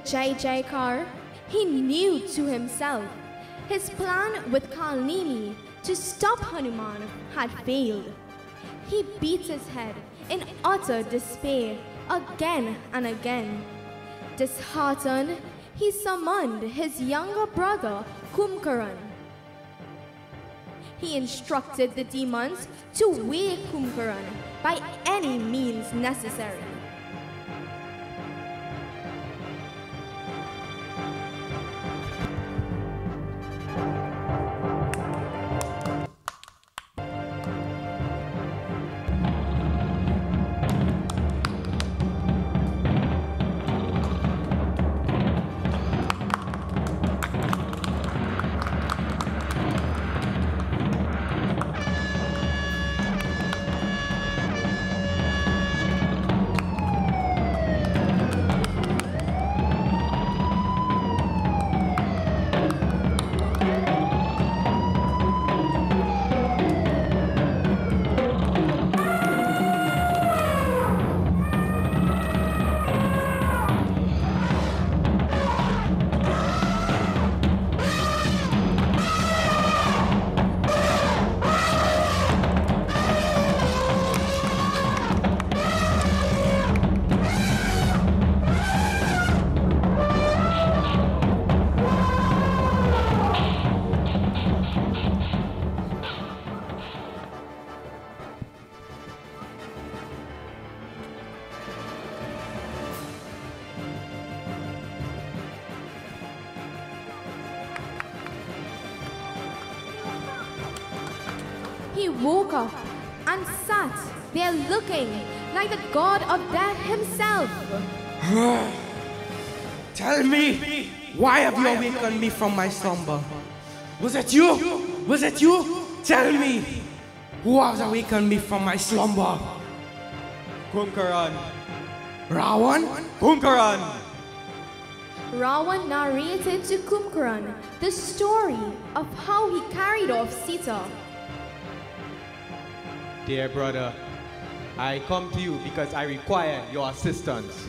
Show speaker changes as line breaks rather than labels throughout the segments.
Jai Jaikar, he knew to himself his plan with Kalnini to stop Hanuman had failed. He beat his head in utter despair again and again. Disheartened, he summoned his younger brother Kumbhakaran. He instructed the demons to weigh Kumbhakaran by any means necessary. he woke up and sat there looking like the god of death himself.
Tell me, why have you awakened me from my slumber? Was it you? Was it you? Tell me, who has awakened me from my slumber?
Kumbhakaran.
Ravan?
Kumbhakaran.
Ravan narrated to Kumbhakaran the story of how he carried off Sita.
Dear brother, I come to you because I require your assistance.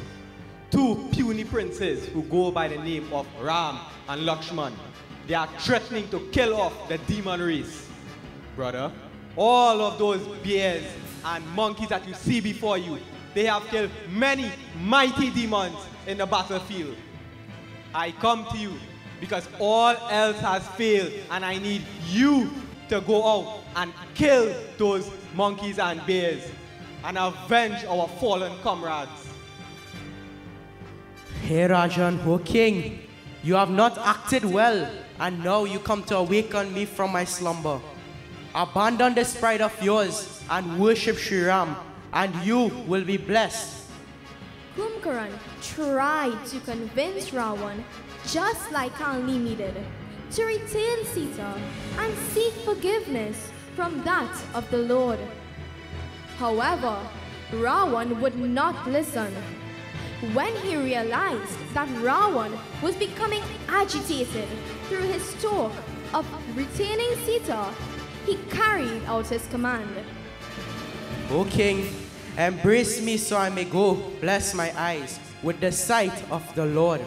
Two puny princes who go by the name of Ram and Lakshman. They are threatening to kill off the demon race. Brother, all of those bears and monkeys that you see before you, they have killed many mighty demons in the battlefield. I come to you because all else has failed and I need you to go out and kill those monkeys and bears and avenge our fallen comrades.
Hey Rajan, O king, you have not acted well, and now you come to awaken me from my slumber. Abandon this pride of yours and worship Sri Ram, and you will be blessed.
Kumbhakaran tried to convince Ravan, just like Kalnimi did, to return Sita and seek forgiveness from that of the Lord. However, Ravan would not listen. When he realized that Ravan was becoming agitated through his talk of retaining Sita, he carried out his command.
O king, embrace me so I may go bless my eyes with the sight of the Lord.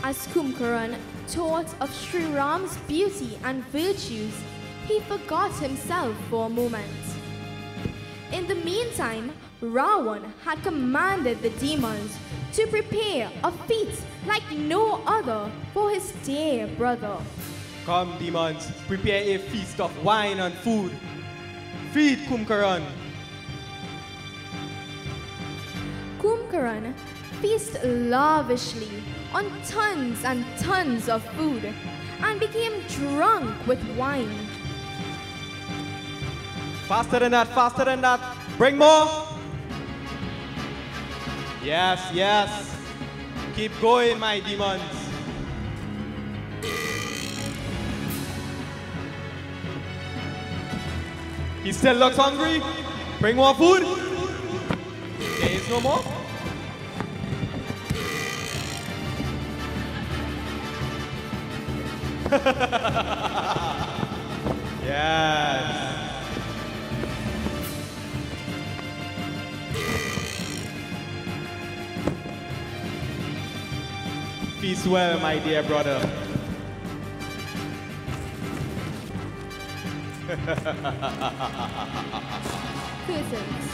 As Kumbhakaran thought of Sri Ram's beauty and virtues, he forgot himself for a moment. In the meantime, Ravan had commanded the demons to prepare a feast like no other for his dear brother.
Come, demons, prepare a feast of wine and food. Feed Kumbhakaran.
Kumbhakaran feasted lavishly on tons and tons of food and became drunk with wine.
Faster than that, faster than that. Bring more. Yes, yes. Keep going, my demons. He still looks hungry. Bring more food. There is no more. Yes. Feast well, my dear brother.
Curtains.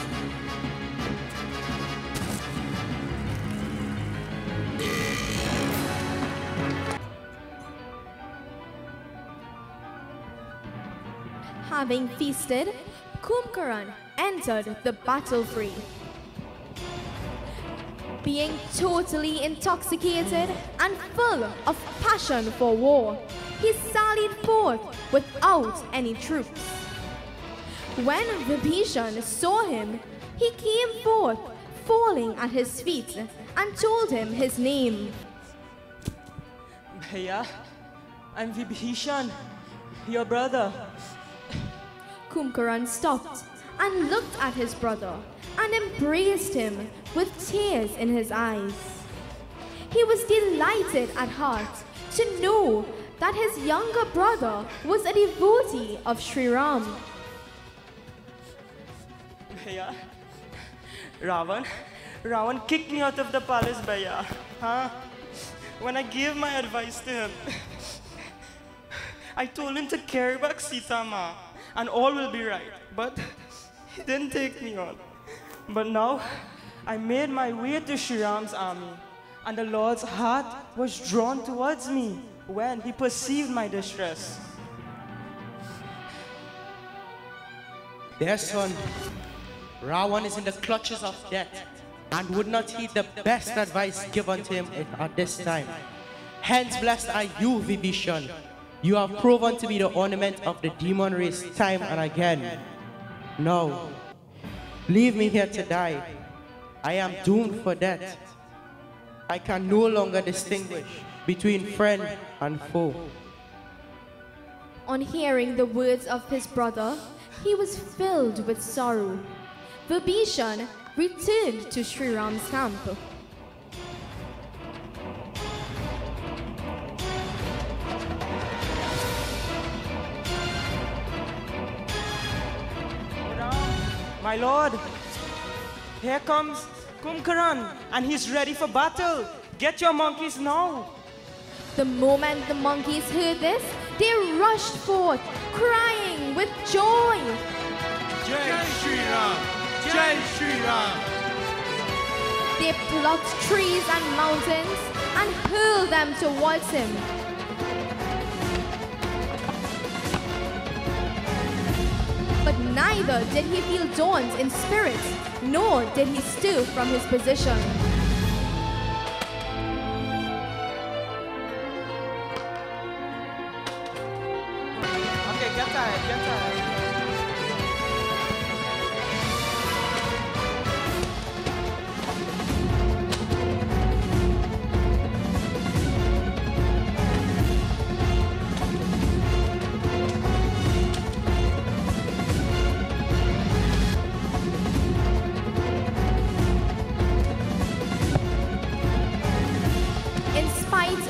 Having feasted, Kumbhakaran entered the battle free. Being totally intoxicated and full of passion for war, he sallied forth without any troops. When Vibhishan saw him, he came forth, falling at his feet, and told him his name.
Bhaiya, I'm Vibhishan, your brother.
Kumbhakaran stopped and looked at his brother and embraced him with tears in his eyes. He was delighted at heart to know that his younger brother was a devotee of Sri Ram.
Bhaiya, Ravan kicked me out of the palace, Bhaiya. Huh? When I gave my advice to him, I told him to carry back Sita Ma and all will be right. But he didn't take me on. But now, I made my way to Sri Ram's army, and the Lord's heart was drawn towards me when he perceived my distress.
Their son, Ravan is in the clutches of death and would not heed the best advice given to him at this time. Hence blessed are you, Vibhishan. You have proven to be the ornament of the demon race time and again. No, leave me here to die. I am doomed for death. I can no longer distinguish between friend and foe.
On hearing the words of his brother, he was filled with sorrow. Vibhishan returned to Sri Ram's camp.
My lord, here comes Kumbhakaran, and he's ready for battle. Get your monkeys now.
The moment the monkeys heard this, they rushed forth, crying with joy.
Jai Shri Ram! Jai Shri Ram!
They plucked trees and mountains and hurled them towards him. But neither did he feel daunted in spirit, nor did he stir from his position.
Okay, get tired, get tired.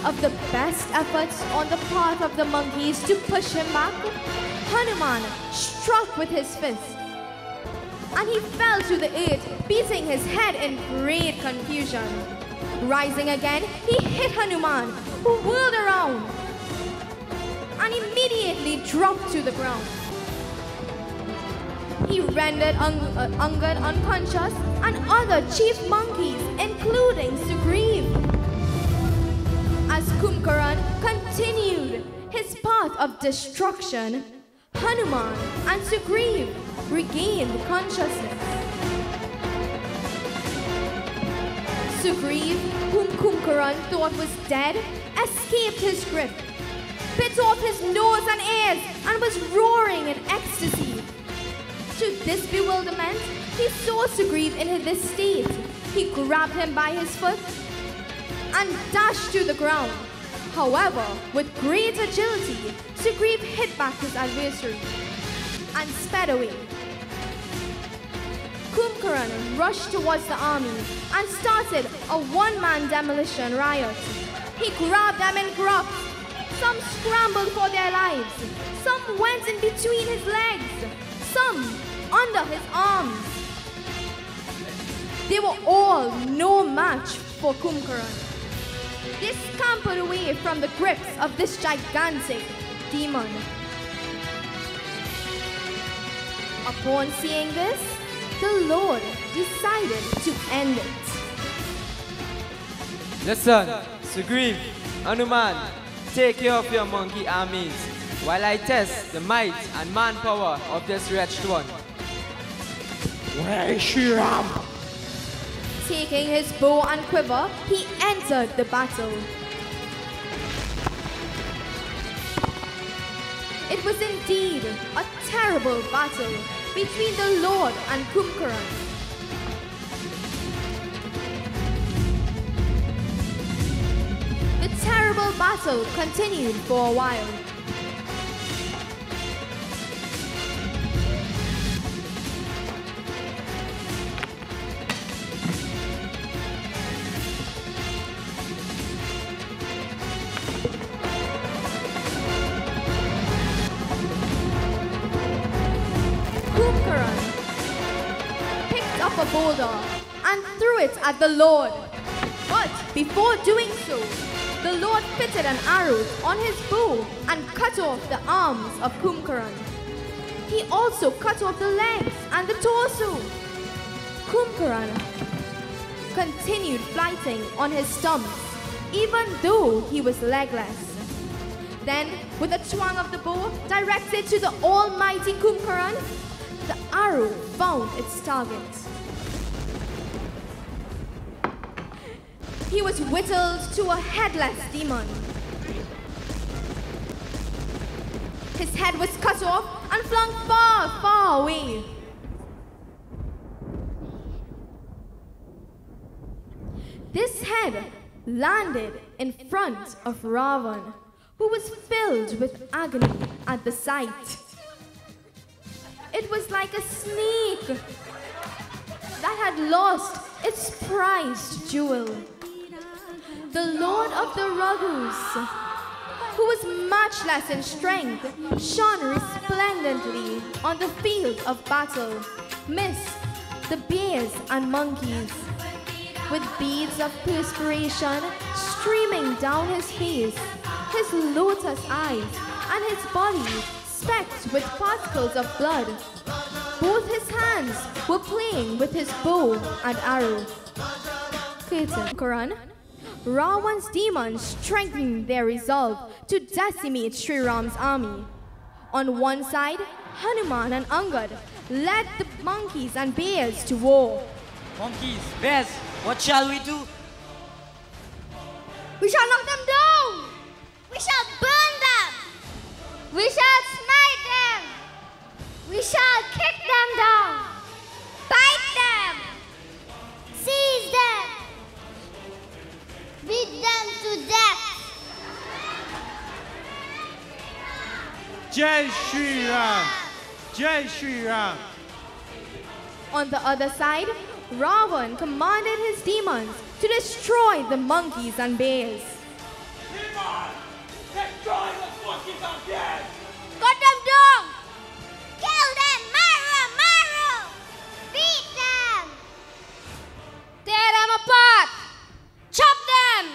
Of the best efforts on the part of the monkeys to push him back, Hanuman struck with his fist, and he fell to the earth, beating his head in great confusion. Rising again, he hit Hanuman, who whirled around and immediately dropped to the ground. He rendered Angad unconscious and other chief monkeys, including Sugriv. As Kumbhakaran continued his path of destruction, Hanuman and Sugriv regained consciousness. Sugriv, whom Kumbhakaran thought was dead, escaped his grip, bit off his nose and ears, and was roaring in ecstasy. To this bewilderment, he saw Sugriv in this state. He grabbed him by his foot and dashed to the ground. However, with great agility, Sugriv hit back his adversary and sped away. Kumbhakaran rushed towards the army and started a one-man demolition riot. He grabbed them in groups. Some scrambled for their lives. Some went in between his legs. Some under his arms. They were all no match for Kumbhakaran. They scampered away from the grips of this gigantic demon. Upon seeing this, the Lord decided to end it.
Listen, Sugriv, Hanuman, take care of your monkey armies while I test the might and manpower of this wretched one.
Where is Sri Ram?
Taking his bow and quiver, he entered the battle. It was indeed a terrible battle between the Lord and Kumbhakaran. The terrible battle continued for a while. A boulder and threw it at the Lord. But before doing so, the Lord fitted an arrow on his bow and cut off the arms of Kumbhakaran. He also cut off the legs and the torso. Kumbhakaran continued fighting on his stumps, even though he was legless. Then, with a twang of the bow directed to the almighty Kumbhakaran, the arrow found its target. He was whittled to a headless demon. His head was cut off and flung far, far away. This head landed in front of Ravan, who was filled with agony at the sight. It was like a snake that had lost its prized jewel. The Lord of the Raghus, who was much less in strength, shone resplendently on the field of battle, missed the bears and monkeys. With beads of perspiration streaming down his face, his lotus eyes, and his body specked with particles of blood, both his hands were playing with his bow and arrow. Kirtan. Ravan's demons strengthened their resolve to decimate Sri Ram's army. On one side, Hanuman and Angad led the monkeys and bears to war.
Monkeys, bears, what shall we do?
We shall knock them down! We shall burn them! We shall smite them! We shall kick them down! Bite them! Seize them! Beat them to death!
Jai Shri Ram! Jai Shri Ram!
On the other side, Ravan commanded his demons to destroy the monkeys and bears.
Demons! Destroy the monkeys and bears!
Cut them down! Kill them! Marrow! Beat them! Tear them apart! Chop them!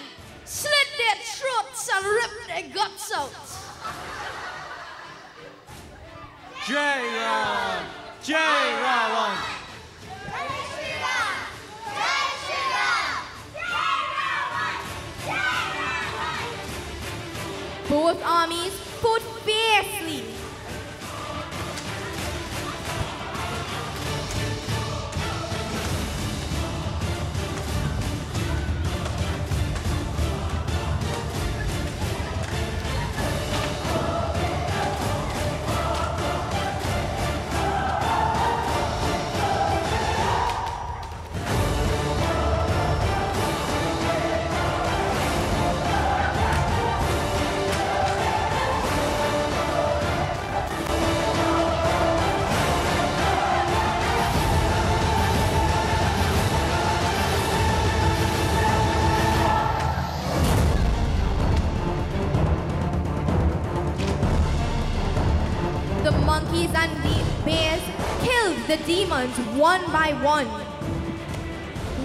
Slit their throats and rip their guts out!
Jai Ram! Jai Ravan!
Both armies fought fiercely. Monkeys and the bears killed the demons one by one.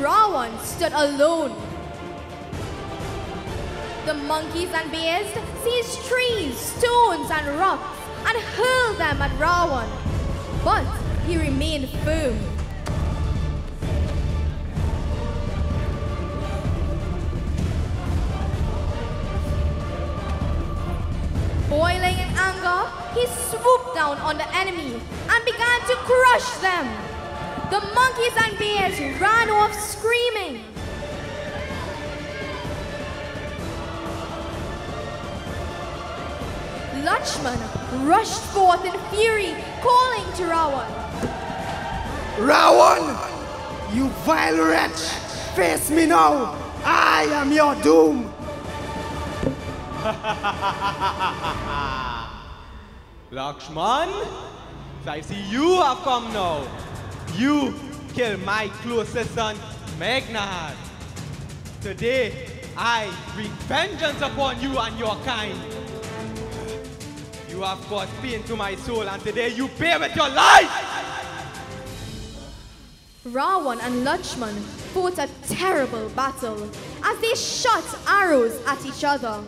Ravan stood alone. The monkeys and bears seized trees, stones, and rocks and hurled them at Ravan, but he remained firm. Boiling in anger, he swooped down on the enemy and began to crush them. The monkeys and bears ran off screaming. Lakshman rushed forth in fury, calling to Ravan.
Ravan, you vile wretch, face me now. I am your doom.
Lakshman, I see you have come now. You killed my closest son, Meghnad. Today, I bring vengeance upon you and your kind. You have caused pain to my soul, and today you pay with your life!
Ravan and Lakshman fought a terrible battle as they shot arrows at each other.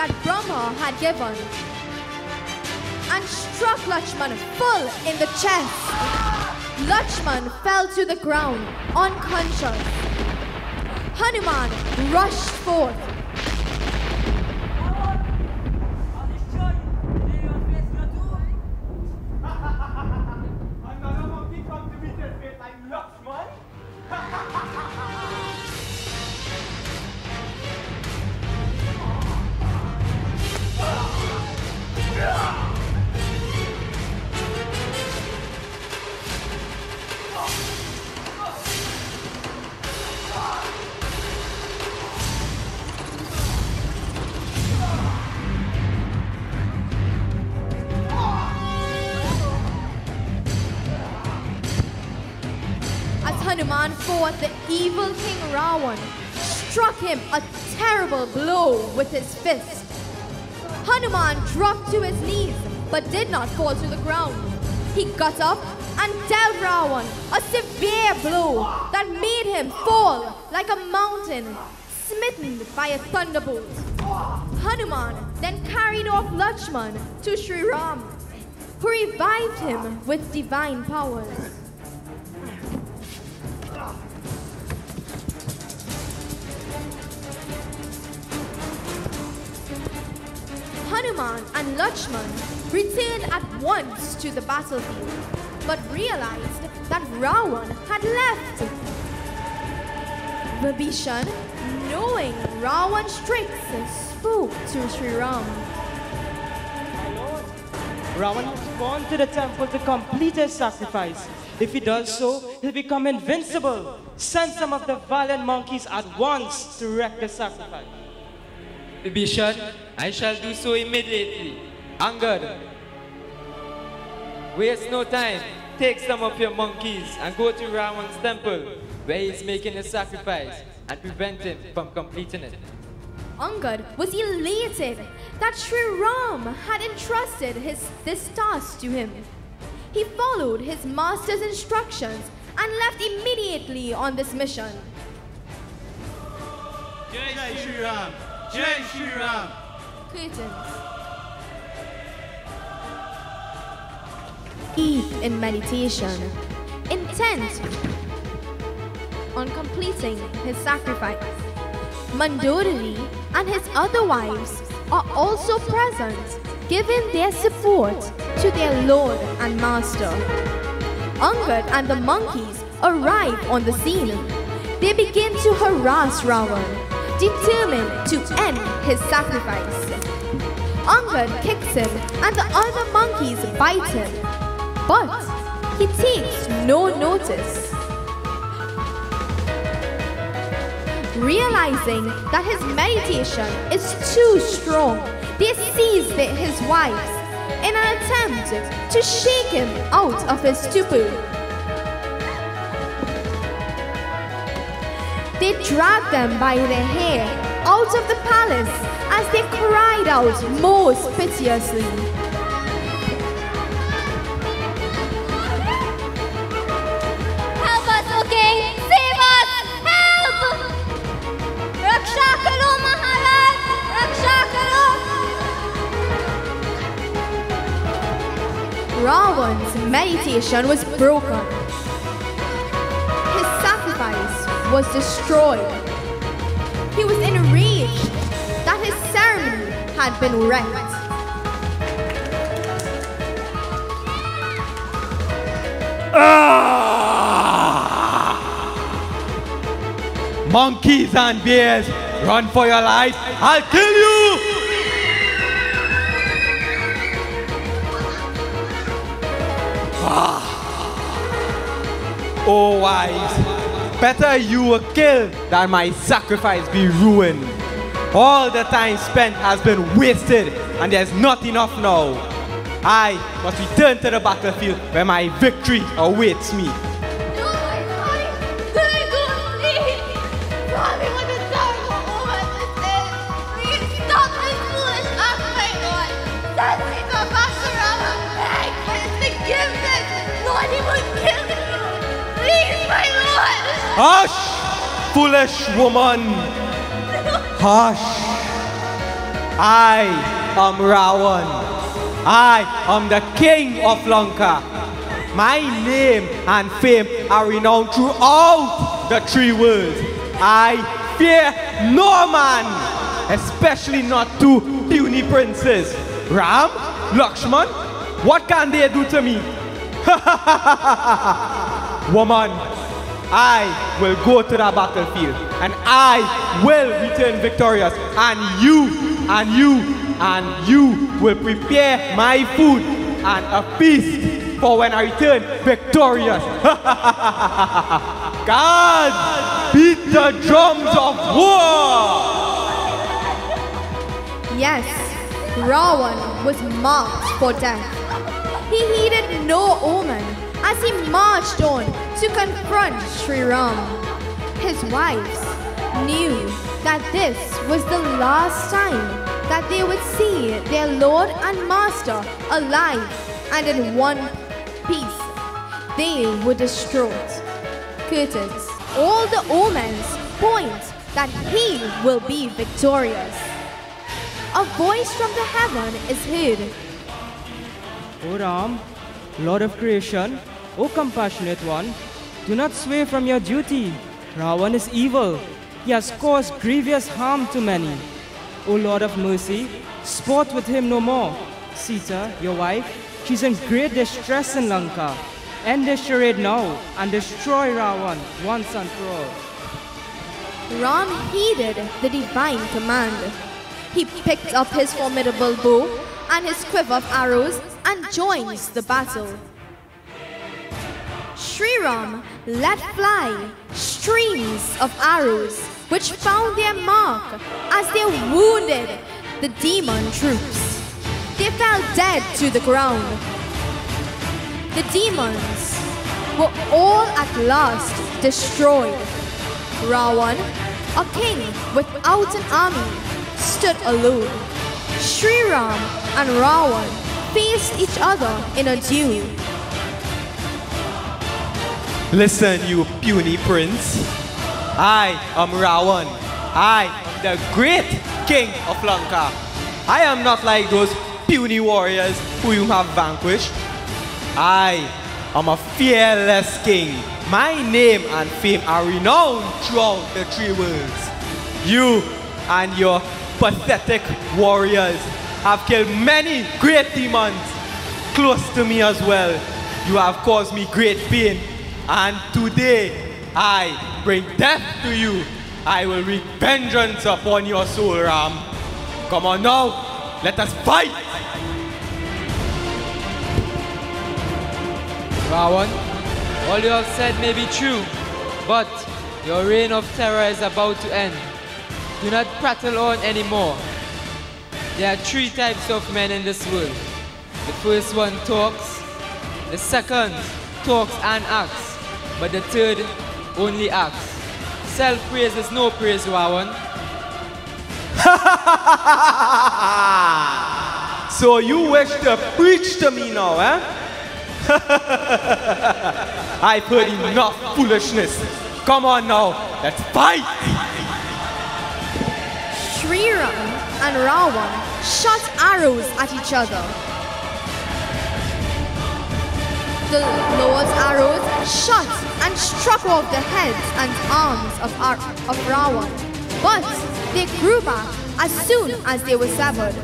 that Brahma had given and struck Lakshman full in the chest. Lakshman fell to the ground, unconscious. Hanuman rushed forth.
Another monkey come to meet his fate like Lakshman?
As Hanuman fought, the evil King Ravan struck him a terrible blow with his fist. Hanuman dropped to his knees but did not fall to the ground. He got up and dealt Ravan a severe blow that made him fall like a mountain, smitten by a thunderbolt. Hanuman then carried off Lakshman to Sri Ram, who revived him with divine powers. Hanuman and Lakshman returned at once to the battlefield, but realized that Ravan had left. Vibhishan, knowing Ravan's tricks, spoke to Sri Ram.
My lord, Ravan has gone to the temple to complete his sacrifice. If he does so, he'll become invincible. Send some of the valiant monkeys at once to wreck the sacrifice.
Vibhishan, I shall do so immediately. Angad, waste no time. Take some of your monkeys and go to Ravan's temple, where he is making a sacrifice, and prevent him from completing it.
Angad was elated that Sri Ram had entrusted this task to him. He followed his master's instructions and left immediately on this mission.
Jai Shri Ram! Jai Shri Ram!
Curtains. Deep in meditation, intent on completing his sacrifice. Mandali and his other wives are also present, giving their support to their lord and master. Angad and the monkeys arrive on the scene. They begin to harass Ravan, determined to end his sacrifice. Angad kicks him and the other monkeys bite him, but he takes no notice. Realizing that his meditation is too strong, they seize his wives in an attempt to shake him out of his stupor. They dragged them by their hair out of the palace as they cried out most piteously.
Help us, O King! Save us! Help! Raksha karo, Maharaj! Raksha karo!
Ravan's meditation was broken. His sacrifice was destroyed. He was enraged that his ceremony had been wrecked.
Monkeys and bears, run for your lives. I'll kill you! Oh wives, better you were killed than my sacrifice be ruined. All the time spent has been wasted and there's not enough now. I must return to the battlefield where my victory awaits me.
No, my God! Let go, please! Tell me what the terrible woman this is! Please stop this foolish act, my Lord! Send me to Bhaskara! Beg for his forgiveness! Lord, he will kill you! Please, my Lord! Hush!
Foolish woman! Hush! I am Ravan. I am the king of Lanka. My name and fame are renowned throughout the three worlds. I fear no man, especially not two puny princes. Ram, Lakshman, what can they do to me? Woman, I will go to the battlefield and I will return victorious, and you will prepare my food and a feast for when I return victorious. God, beat the drums of war!
Yes, Ravan was marked for death. He heeded no omen as he marched on to confront Sri Ram. His wives knew that this was the last time that they would see their Lord and Master alive and in one piece. They were distraught. Curtains, all the omens point that he will be victorious. A voice from the heaven is heard.
O Ram, Lord of creation, O compassionate one, do not sway from your duty. Ravan is evil. He has caused grievous harm to many. O Lord of mercy, sport with him no more. Sita, your wife, she's in great distress in Lanka. End this charade now and destroy Ravan once and for all.
Ram heeded the divine command. He picked up his formidable bow and his quiver of arrows and joins the battle. Sri Ram let fly streams of arrows which found their mark as they wounded the demon troops. They fell dead to the ground. The demons were all at last destroyed. Ravan, a king without an army, stood alone. Sri Ram and Ravan faced each other in a duel.
Listen, you puny prince. I am Ravan. I am the great king of Lanka. I am not like those puny warriors who you have vanquished. I am a fearless king. My name and fame are renowned throughout the three worlds. You and your pathetic warriors have killed many great demons close to me as well. You have caused me great pain, and today I bring death to you. I will wreak vengeance upon your soul, Ram. Come on now, let us fight!
Ravan, all you have said may be true, but your reign of terror is about to end. Do not prattle on anymore. There are three types of men in this world. The first one talks, the second talks and acts, but the third only acts. Self-praise is no praise, Ravan.
So you wish to preach to me now, eh? I've heard enough foolishness. Come on now, let's fight!
Sri Ram and Ravan shot arrows at each other. The Lord's arrows shot and struck off the heads and arms of Ravan, but they grew back as soon as they were severed.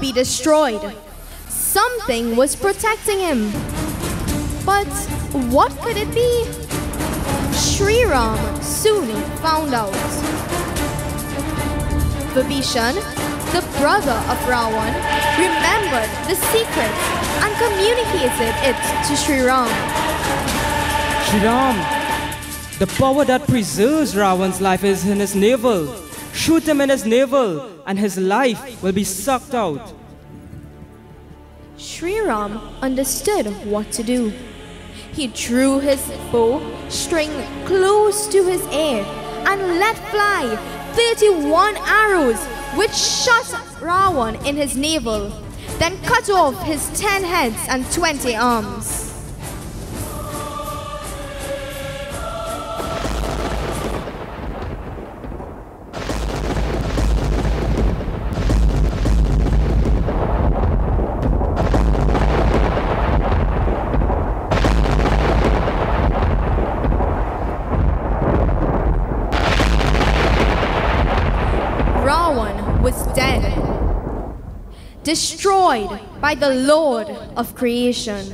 be destroyed. Something was protecting him. But what could it be? Sri Ram soon found out. Vibhishan, the brother of Ravan, remembered the secret and communicated it to Sri Ram.
Sri Ram, the power that preserves Ravan's life is in his navel. Shoot him in his navel and his life will be sucked out.
Sri Ram understood what to do. He drew his bow string close to his ear and let fly 31 arrows which shot Ravan in his navel, then cut off his 10 heads and 20 arms. Destroyed by the Lord of creation.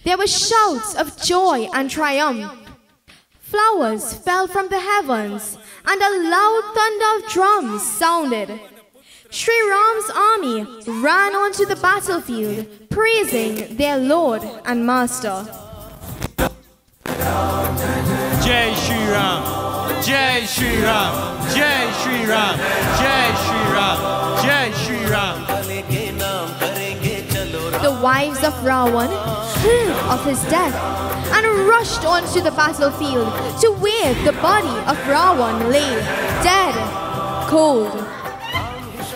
There were shouts of joy and triumph. Flowers fell from the heavens and a loud thunder of drums sounded. Sri Ram's army ran onto the battlefield, praising their Lord and Master.
Jai Shri Ram, Jai Shri Ram, Jai Shri Ram, Jai Shri Ram, Jai Shri Ram.
The wives of Ravan heard of his death and rushed onto the battlefield to where the body of Ravan lay, dead, cold.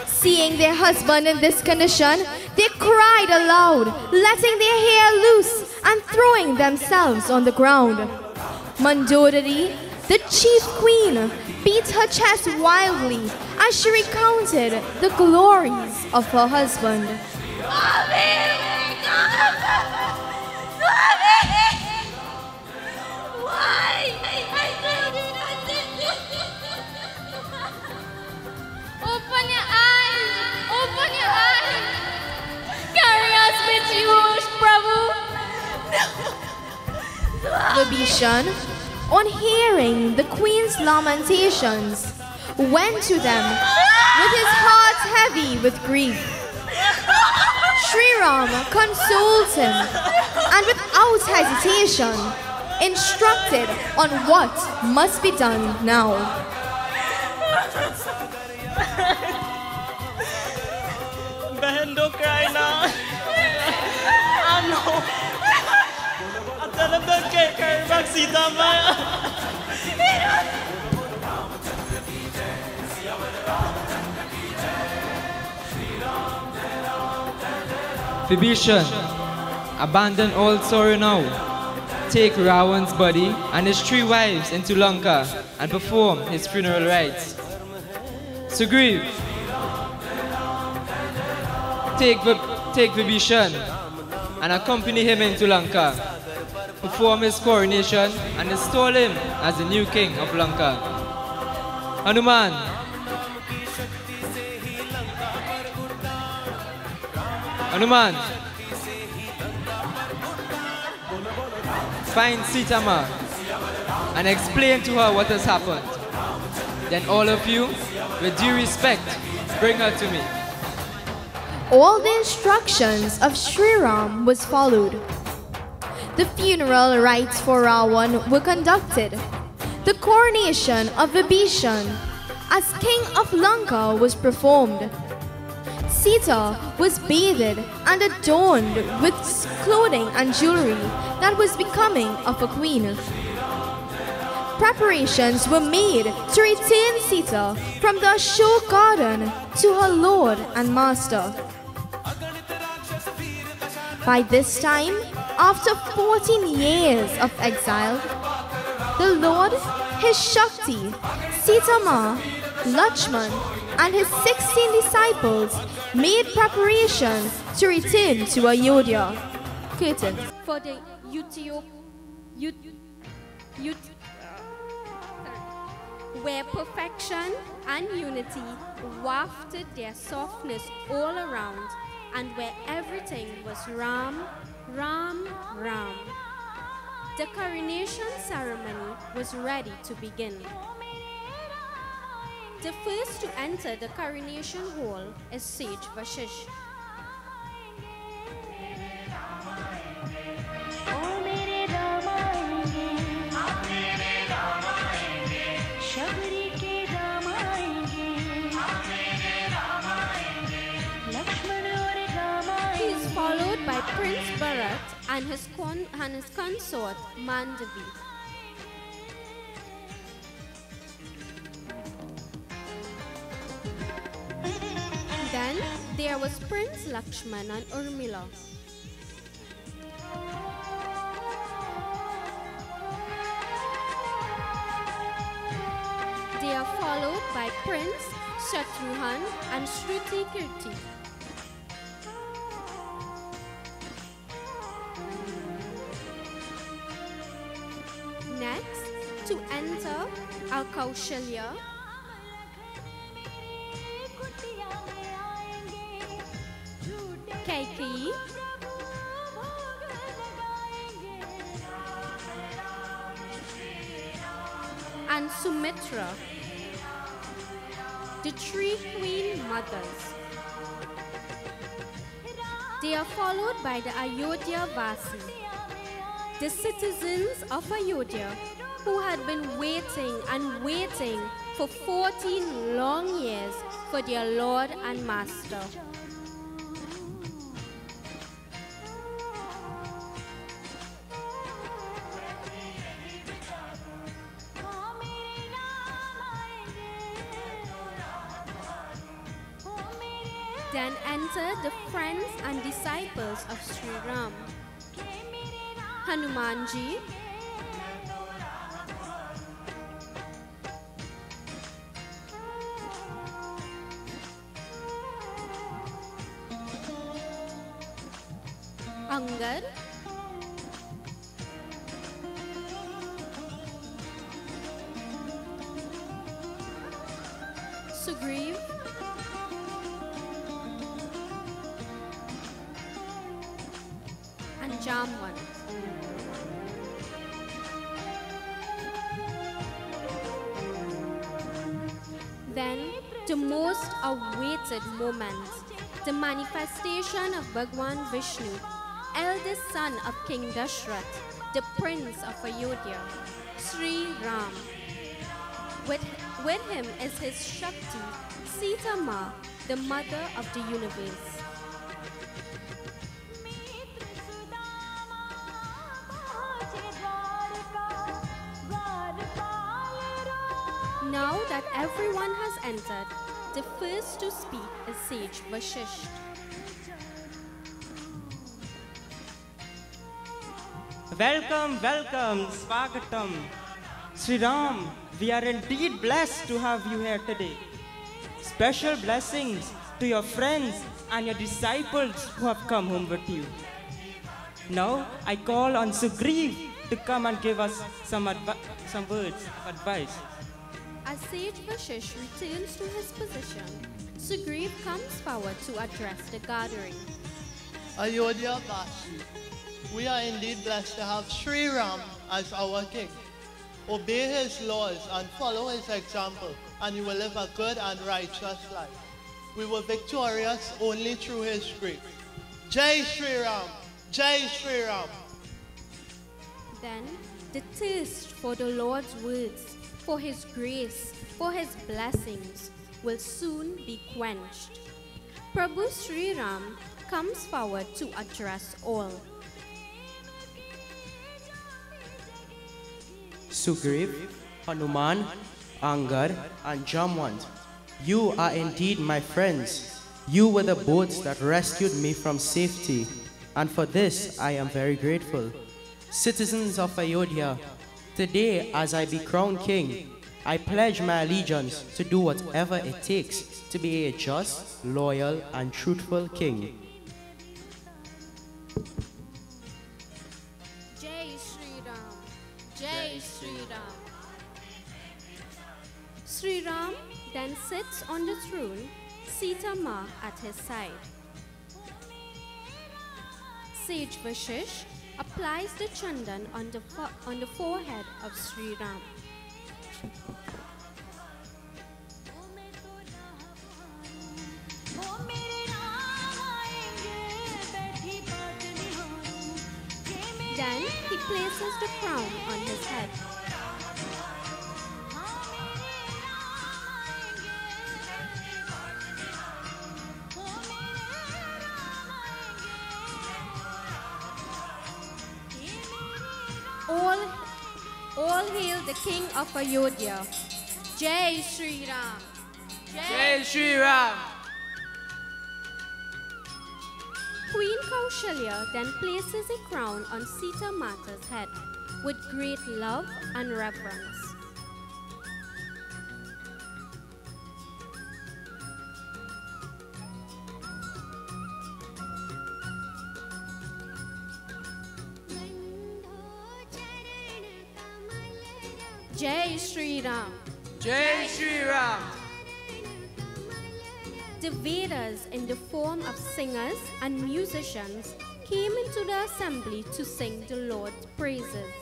Seeing their husband in this condition, they cried aloud, letting their hair loose and throwing themselves on the ground. Mandali, the chief queen, beat her chest wildly as she recounted the glories of her husband.
Open your eyes! Open your eyes! Carry us with you, Prabhu!
Vibhishan, on hearing the queen's lamentations, went to them with his heart heavy with grief. Sri Ram consoled him and without hesitation instructed on what must be done now.
Behan, don't cry now. I know. Tell him don't carry back Sita Maya.
Vibhishan, abandon all sorrow now. Take Ravan's body and his 3 wives into Lanka and perform his funeral rites. Sugriv, take Vibhishan and accompany him into Lanka. Perform his coronation and install him as the new king of Lanka. Hanuman, Hanuman, find Sita Ma and explain to her what has happened. Then all of you, with due respect, bring her to me.
All the instructions of Sri Ram was followed. The funeral rites for Ravan were conducted. The coronation of Vibhishan as king of Lanka was performed. Sita was bathed and adorned with clothing and jewelry that was becoming of a queen. Preparations were made to return Sita from the Ashok garden to her lord and master. By this time, after 14 years of exile, the Lord, his Shakti, Sita Ma, Lakshman, and his 16 disciples made preparation to return to Ayodhya. Kirtan.
For the where perfection and unity wafted their softness all around, and where everything was Ram, Ram, Ram. The coronation ceremony was ready to begin. The first to enter the coronation hall is Sage Vashish. He is followed by Prince Bharat and his consort Mandali. Then there was Prince Lakshman and Ramleela. They are followed by Prince Shatrughan and Shruti Kirti. Next, to enter are Kaushalya, Kaikeyi, and Sumitra, the three queen mothers. They are followed by the Ayodhya Vasi, the citizens of Ayodhya who had been waiting and waiting for 14 long years for their Lord and Master. Then enter the friends and disciples of Sri Ram, Hanumanji, Angad, Sugriv, and Jamwan. Then, the most awaited moment, the manifestation of Bhagwan Vishnu, eldest son of King Dashrath, the prince of Ayodhya, Sri Ram. With him is his Shakti, Sita Ma, the mother of the universe. Now that everyone has entered, the first to speak is Sage Vashisht.
Welcome, welcome, Swagatam. Sri Ram, we are indeed blessed to have you here today. Special blessings to your friends and your disciples who have come home with you. Now, I call on Sugriv to come and give us some words of advice.
As Sage Vashish returns to his position, Sugriv comes forward to address the gathering.
Ayodhya Vasi, we are indeed blessed to have Sri Ram as our king. Obey his laws and follow his example, and you will live a good and righteous life. We were victorious only through his grace. Jai Sri Ram! Jai Sri Ram!
Then, the thirst for the Lord's words, for his grace, for his blessings, will soon be quenched. Prabhu Sri Ram comes forward to address all.
Sugriv, Hanuman, Angad, and Jamwant, you are indeed my friends. You were the boats that rescued me from safety, and for this I am very grateful. Citizens of Ayodhya, today as I be crowned king, I pledge my allegiance to do whatever it takes to be a just, loyal, and truthful king.
Jai Sri Ram! Jai Sri Ram!
Sri Ram then sits on the throne, Sita Ma at his side. Sage Vashish applies the chandan on the forehead of Sri Ram. Then he places the crown on his head. All hail the king of Ayodhya. Jai Shri Ram.
Jai Shri Ram.
Queen Kaushalya then places a crown on Sita Mata's head with great love and reverence. Jai Shri Ram.
Jai Shri Ram.
The Vedas, in the form of singers and musicians, came into the assembly to sing the Lord's praises.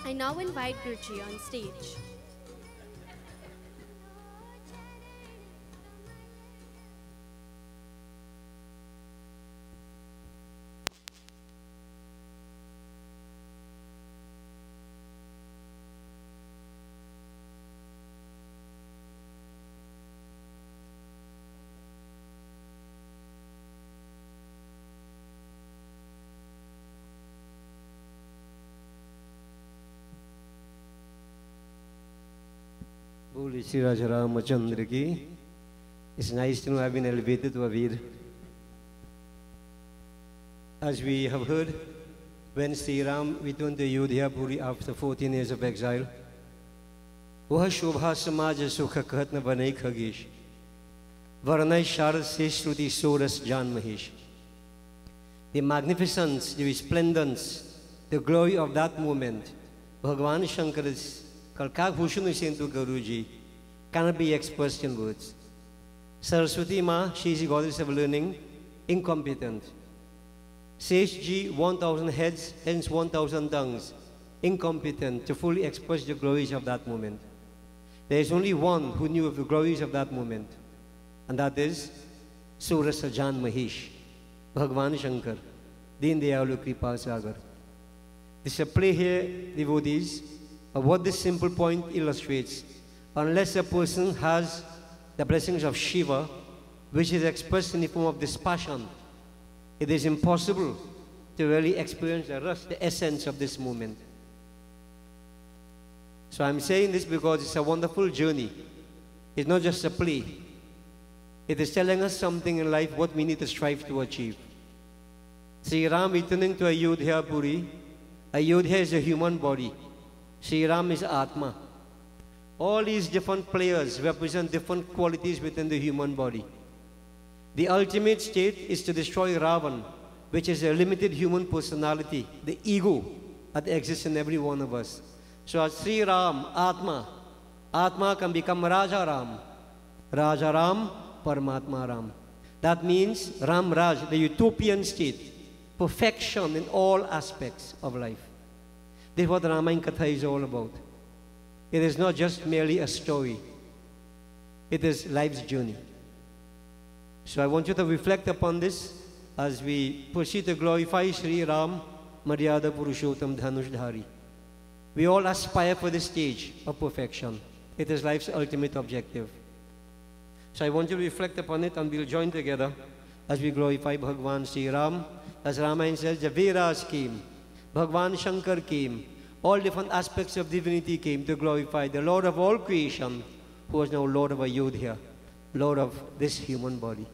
I now invite Guruji on stage.
Holy Sri Raja Ramachandra ki. It's nice to know I've been elevated to a Veer. As we have heard, when Sri Ram returned to Ayodhya Puri after 14 years of exile, वह शोभा समाज सुख कहत न बने खगेश वर्णय शारद से श्रुति source जान Mahesh. The magnificence, the resplendence, the glory of that moment, Bhagavan Shankara's Kalka Bhushan sent to Guruji, cannot be expressed in words. Saraswati Ma, she is the goddess of learning, incompetent. Sage Ji, 1,000 heads, hence 1,000 tongues, incompetent to fully express the glories of that moment. There is only one who knew of the glories of that moment, and that is Surasa Jan Mahesh, Bhagavan Shankar, Deen Dayalu Kripa Sagar. This is a play here, devotees, of what this simple point illustrates. Unless a person has the blessings of Shiva, which is expressed in the form of dispassion, it is impossible to really experience the rest, the essence of this moment. So I'm saying this because it's a wonderful journey. It's not just a play. It is telling us something in life, what we need to strive to achieve. Sri Ram returning to Ayodhya Puri. Ayodhya is a human body. Sri Ram is Atma. All these different players represent different qualities within the human body. The ultimate state is to destroy Ravan, which is a limited human personality, the ego that exists in every one of us. So as Sri Ram, Atma can become Raja Ram. Raja Ram, Paramatma Ram. That means Ram Raj, the utopian state, perfection in all aspects of life. This is what Ramayana Katha is all about. It is not just merely a story. It is life's journey. So I want you to reflect upon this as we proceed to glorify Sri Ram, Maryada Purushottam Dhanushdhari. We all aspire for this stage of perfection. It is life's ultimate objective. So I want you to reflect upon it, and we'll join together as we glorify Bhagavan Sri Ram. As Ramayana says, the Vedas came, Bhagavan Shankar came, all different aspects of divinity came to glorify the Lord of all creation, who is now Lord of Ayodhya, Lord of this human body.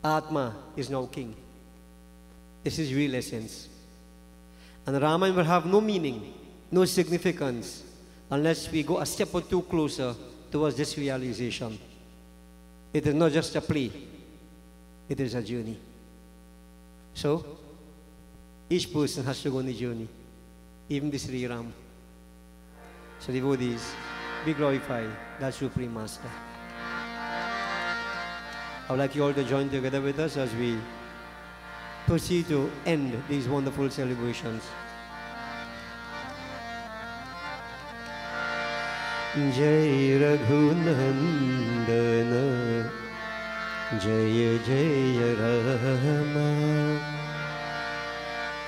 Atma is now king. This is real essence. And Ramayana will have no meaning, no significance, unless we go a step or two closer towards this realization. It is not just a play, it is a journey. So, each person has to go on the journey, even the Sri Ram. So devotees, be glorified, that Supreme Master. I would like you all to join together with us as we proceed to end these wonderful celebrations. Jai Raghunandana, Jai Jai Rama,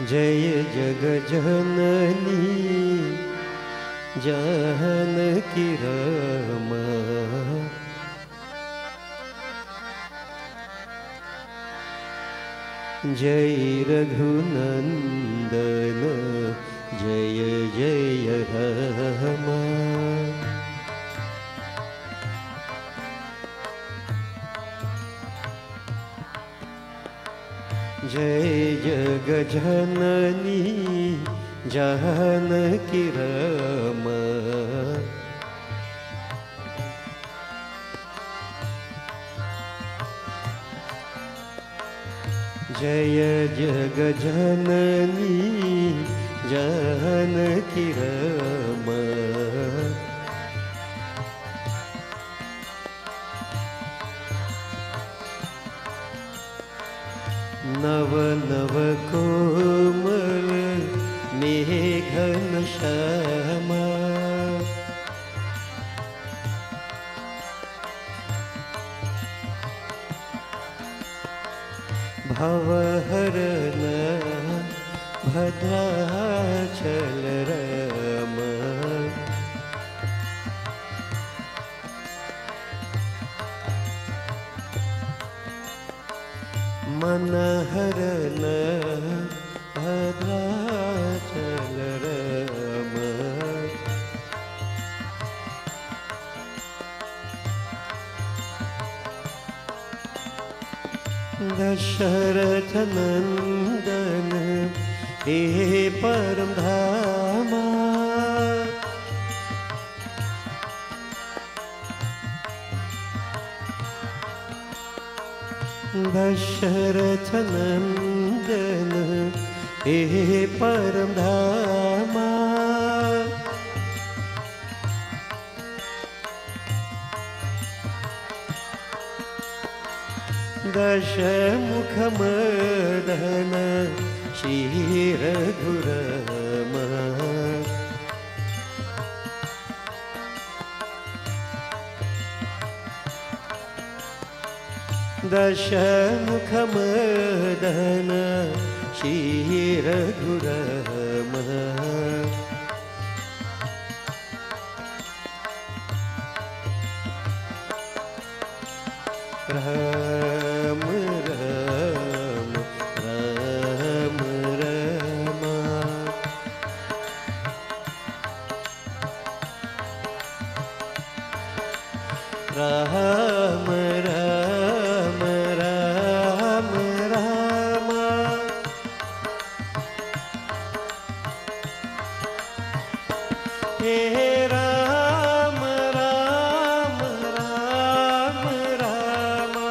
Jai Jagajanani, Janaki Rama. Jai Raghunandana, Jaya Jaya Rama. Jai Jagajanani, Janaki Rama. Jaya Jagajanani, Janaki Rama. Nava Nava Komal Meghan Shama. Bhavaharana Bhadrachal Rama. Manaharana Bhadrachal Rama. Dasharatha Nandana, He Param Dhama. Dasharatha Nandana, He Param Dhama. Dashamukhamadana, Shri Raghurama. Dashamukhamadana, Shri Raghurama. Ram Ram Ram Rama. Ram Ram Ram Rama. Hey Ram Ram Ram Rama.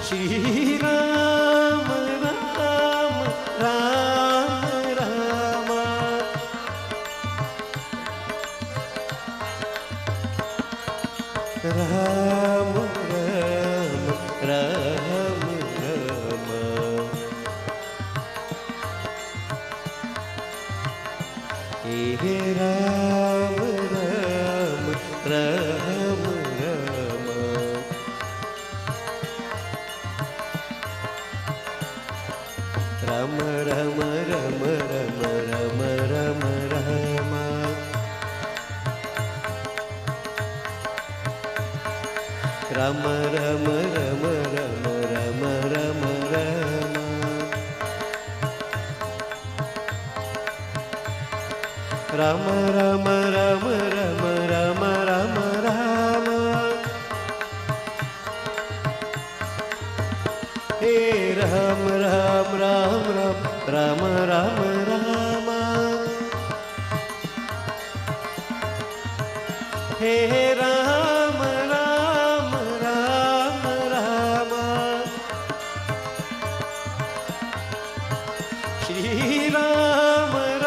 Shri Ram Ram Ram Rama. Ram Ram Ram Rama. He Ram Ram Ram Rama. Rama Rama Rama Rama Rama Rama Rama. Rama Rama Rama Rama Rama Rama Rama. Rama Rama Rama Rama Rama Rama Rama. Hey Ram Ram Ram Ram Rama Rama Rama. Hey Ram Ram Ram Rama. Shri Ram Ram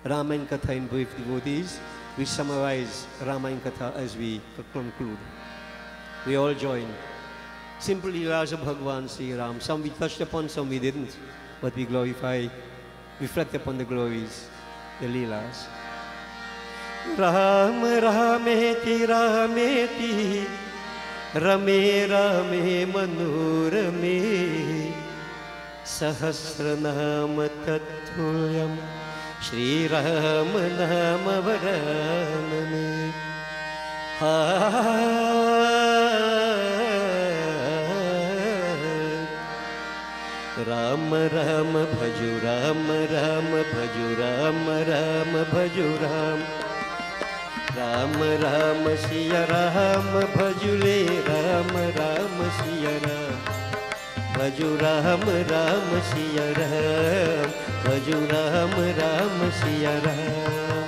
Ramayana Katha in brief, devotees. We summarize Ramayana Katha as we conclude. We all join. Simple Leelas of Bhagwan Sri Ram. Some we touched upon, some we didn't. But we glorify, reflect upon the glories, the Leelas. Ram Rameti Rameti Rame Rame Manurame Sahasranam Tattuyam Shri Ram Nama Varaname Ram Ram Bhaju Ram Ram Bhaju Ram Ram Bhaju Ram Ram Ram Siya Ram Bhajule Ram Ram Siya Ram Bhaju Ram Ram Siya Ram Bhaju Ram Ram Siya Ram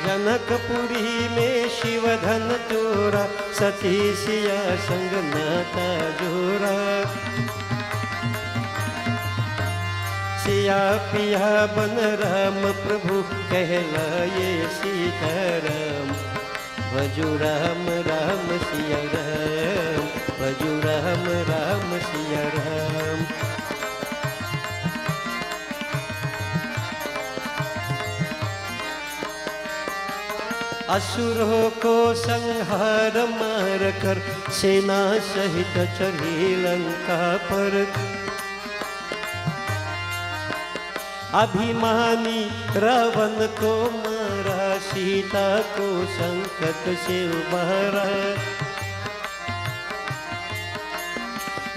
Janakpuri में शिवधन चोरा सती सिया संग नाता जोरा सिया पिया बन राम प्रभु कहलाए सीताराम भजू राम राम सिया राम भजू राम राम सिया राम असुरों को संहार मार कर सेना सहित चढ़ी लंका पर अभिमानी रावण को मारा सीता को संकट से उबारा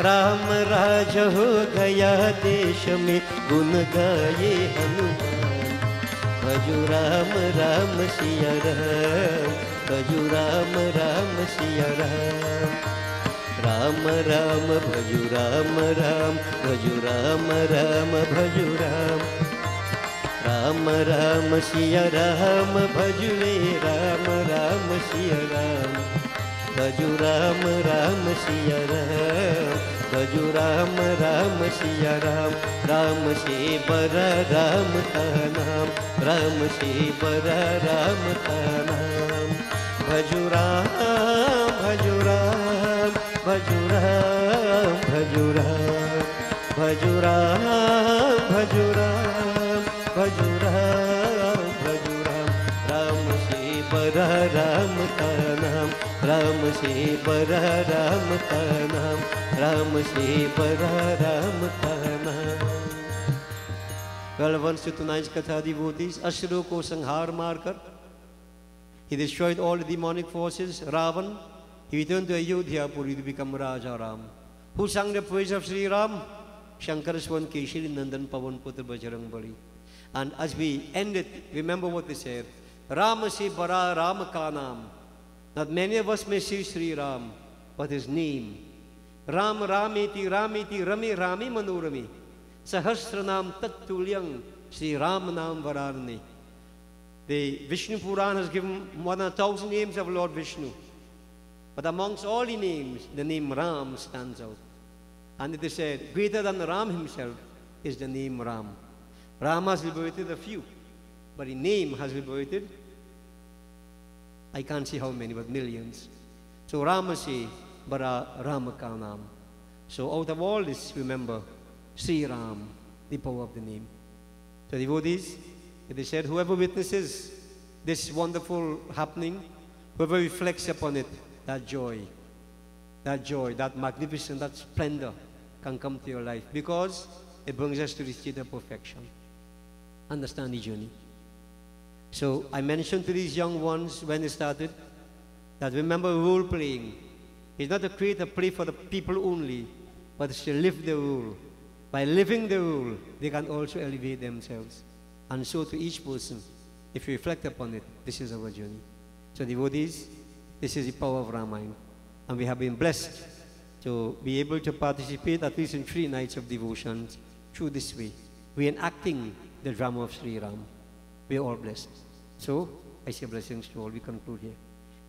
राम राज हो गया देश में गुण गाये हनुमान भजू राम राम सिया राम भजू राम राम सिया राम राम राम भजू राम राम भजू राम राम भजू राम राम राम सिया राम भजूले राम राम सिया राम भजू राम राम सिया राम भजू राम राम सिया राम राम से बड़ा राम का नाम राम से बड़ा राम का नाम भजू राम भजू राम भजू राम भजू राम भजू राम भजू राम भजू राम भजू राम राम से बड़ा राम का नाम राम से बड़ा राम का नाम राम से बड़ा राम का नाम Relevance to tonight's Katha devotees, असुरों को संहार मारकर he destroyed all the demonic forces. Ravan, he returned to Ayodhya Puri to become Raja Ram. Who sang the praise of Sri Ram? Shankar Swan Keshari Nandan Pavan Putra Bajrang Bali. And as we end it, remember what they said. Rama se bara Ram ka naam. Not many of us may see Sri Ram, but his name. Ram Rameti Rameti Rami Rami Manurami. Sahasranam Tattulyang Sri Ram Nam Vararani. The Vishnu Puran has given more than 1,000 names of Lord Vishnu. But amongst all the names, the name Ram stands out. And it is said, greater than Ram himself is the name Ram. Ram has liberated a few, but the name has liberated, I can't see how many, but millions. So Ramasi bara Ramakanam. So out of all this, remember, Sri Ram, the power of the name. So devotees, it is said, whoever witnesses this wonderful happening, whoever reflects upon it, that joy, that magnificence, that splendor can come to your life because it brings us to the state of perfection. Understand the journey. So I mentioned to these young ones when they started that remember role playing. It's not to create a play for the people only, but it's to live the role. By living the rule, they can also elevate themselves. And so to each person, if you reflect upon it, this is our journey. So devotees, this is the power of Ramayana. And we have been blessed to be able to participate at least in 3 nights of devotions through this way. We are enacting the drama of Sri Ram. We are all blessed. So, I say blessings to all. We conclude here.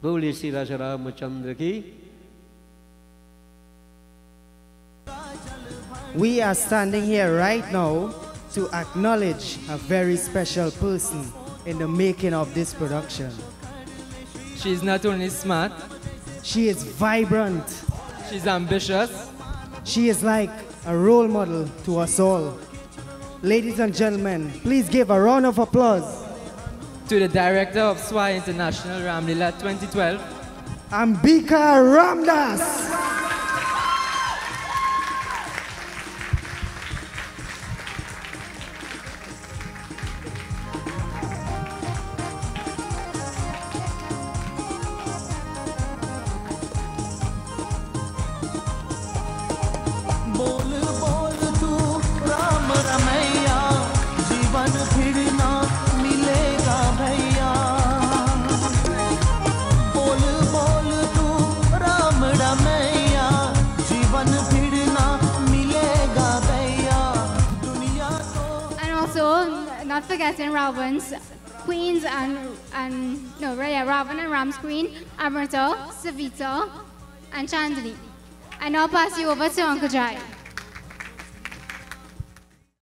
Bole Sri Raja Ramachandra ki.
We are standing here right now to acknowledge a very special person in the making of this production.
She is not only smart,
she is vibrant.
She's ambitious.
She is like a role model to us all. Ladies and gentlemen, please give a round of applause
to the director of Swaha International Ramleela 2012,
Ambika Ramdas.
Not forgetting Ravan's queens Ravan and Ram's queen, Amrita, Savita, and Chandani. I now pass you over to Uncle Jai.